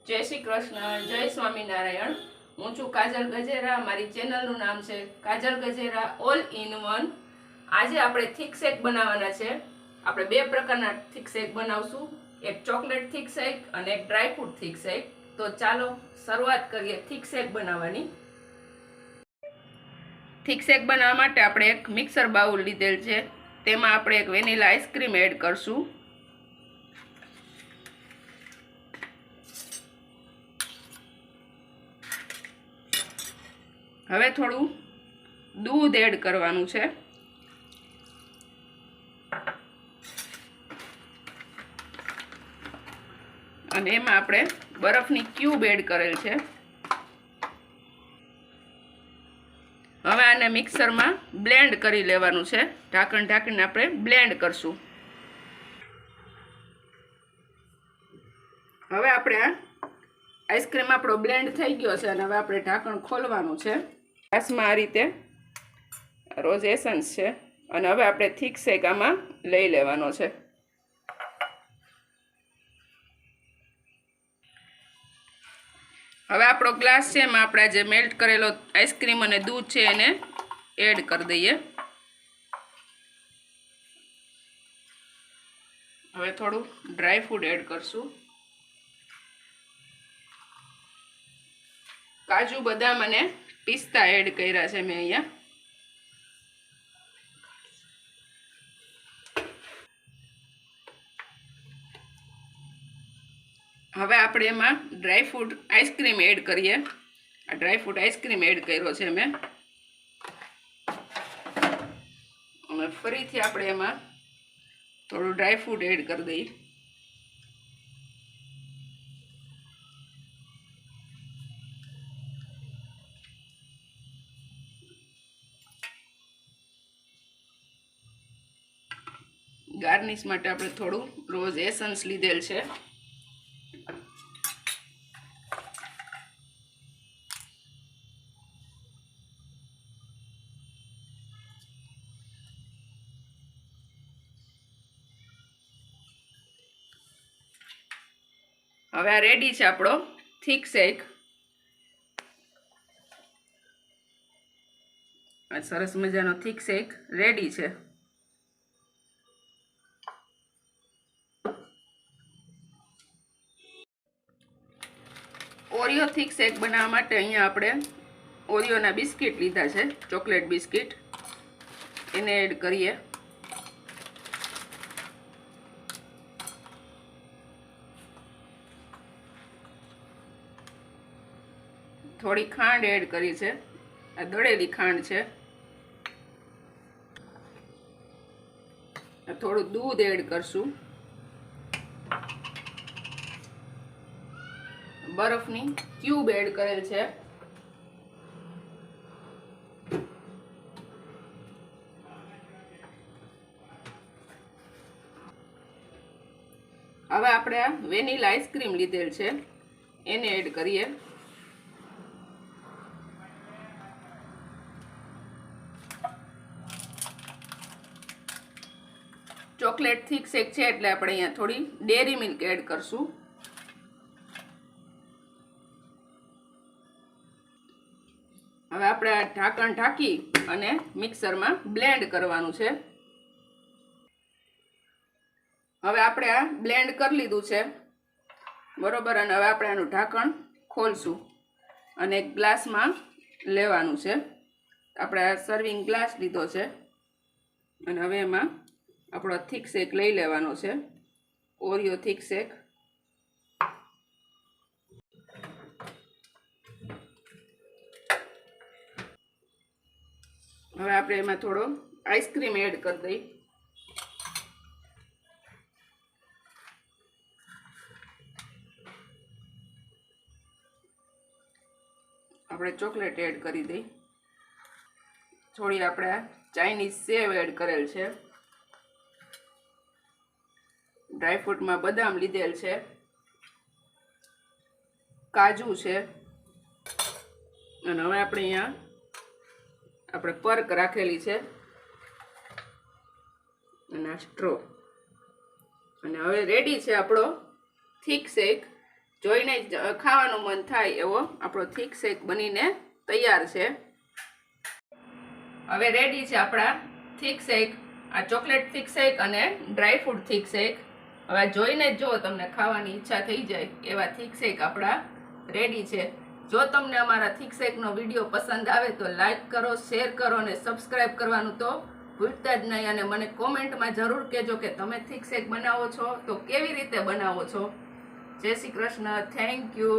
જય શ્રી કૃષ્ણ, જય સ્વામિનારાયણ। હું છું કાજલ ગજેરા। મારી ચેનલનું નામ છે કાજલ ગજેરા ઓલ ઇન વન। આજે આપણે થીક શેક બનાવવાના છે। આપણે બે પ્રકારના થીક શેક બનાવશું, એક ચોકલેટ થીક શેક અને એક ડ્રાય ફ્રૂટ થીક શેક। તો ચાલો શરૂઆત કરીએ થીક શેક બનાવવાની। થીક શેક બનાવવા માટે આપણે એક મિક્સર બાઉલ લીધેલ છે, તેમાં આપણે એક વેનીલા આઈસ્ક્રીમ એડ કરશું। હવે થોડું દૂધ એડ કરવાનું છે, અને એમાં આપણે બરફની ક્યુબ એડ કરેલ છે। હવે આને મિક્સરમાં બ્લેન્ડ કરી લેવાનું છે। ઢાંકણ ઢાંકીને આપણે બ્લેન્ડ કરશું। હવે આપણે આઈસ્ક્રીમ આપણો બ્લેન્ડ થઈ ગયો છે, અને હવે આપણે ઢાંકણ ખોલવાનું છે। ગ્લાસમાં આ રીતે રોઝ એસન્સ છે, અને હવે આપણે થીક શેક આમાં લઈ લેવાનો છે। હવે આપણો ગ્લાસ છે, એમાં આપણે જે મેલ્ટ કરેલો આઈસ્ક્રીમ અને દૂધ છે એને એડ કરી દઈએ। હવે થોડું ડ્રાય ફ્રૂટ એડ કરશું, કાજુ બદામ અને પિસ્તા એડ કર્યા છે મેં અહીંયા। હવે આપણે એમાં ડ્રાય ફ્રૂટ આઈસ્ક્રીમ એડ કરીએ। આ ડ્રાય ફ્રૂટ આઈસ્ક્રીમ એડ કર્યો છે મેં, અને ફરીથી આપણે એમાં થોડું ડ્રાય ફ્રૂટ એડ કરી દઈએ। ગાર્નિશ માટે આપણે થોડું રોઝ એસન્સ લીધેલ છે। હવે આ રેડી છે આપણો થીક શેક। આ સરસ મજાનો થીક શેક રેડી છે। ઓરિયો થીક શેક બનાવવા માટે અહીંયા આપણે ઓરિયોના બિસ્કિટ લીધા છે, ચોકલેટ બિસ્કિટ, એને એડ કરીએ। થોડી ખાંડ એડ કરી છે, આ દળેલી ખાંડ છે। થોડું દૂધ એડ કરશું, બરફની ક્યુબ એડ કરેલ છે। હવે આપણે આ વેનીલા આઈસ્ક્રીમ લીધેલ છે, એને એડ કરીએ। ચોકલેટ થીક શેક છે એટલે આપણે અહીંયા થોડી ડેરી મિલ્ક એડ કરશું। હવે આપણે આ ઢાંકણ ઢાંકી અને મિક્સરમાં બ્લેન્ડ કરવાનું છે। હવે આપણે આ બ્લેન્ડ કરી લીધું છે બરોબર, અને હવે આપણે આનું ઢાંકણ ખોલશું અને એક ગ્લાસમાં લેવાનું છે। આપણે આ સર્વિંગ ગ્લાસ લીધો છે, અને હવે એમાં આપણો થીક શેક લઈ લેવાનો છે, ઓરિયો થીક શેક। હવે આપણે એમાં થોડો આઈસ્ક્રીમ એડ કરી દઈએ। આપણે ચોકલેટ એડ કરી દઈએ। થોડી આપણે ચાઇનીઝ સેવ એડ કરેલ છે, ડ્રાયફ્રૂટમાં બદામ લીધેલ છે, કાજુ છે, અને હવે આપણે અહીંયા આપણે પર્ક રાખેલી છે, અને સ્ટ્રો, અને હવે રેડી છે આપણો થીક શેક। જોઈને જ ખાવાનું મન થાય એવો આપણો થીક શેક બનીને તૈયાર છે. હવે રેડી છે આપણા થીક શેક. આ ચોકલેટ થીક શેક અને ડ્રાય ફ્રૂટ થીક શેક. હવે જોઈને જ જો તમને ખાવાની ઈચ્છા થઈ જાય એવા થીક શેક આપણા રેડી છે. જો તમને અમારા થીક શેકનો વિડીયો પસંદ આવે તો લાઈક કરો, શેર કરો અને સબસ્ક્રાઈબ કરવાનું તો ભૂલતા જ નહીં. અને મને કોમેન્ટમાં જરૂર કહેજો કે તમે થીક શેક બનાવો છો તો કેવી રીતે બનાવો છો. જય શ્રી કૃષ્ણ. Thank you.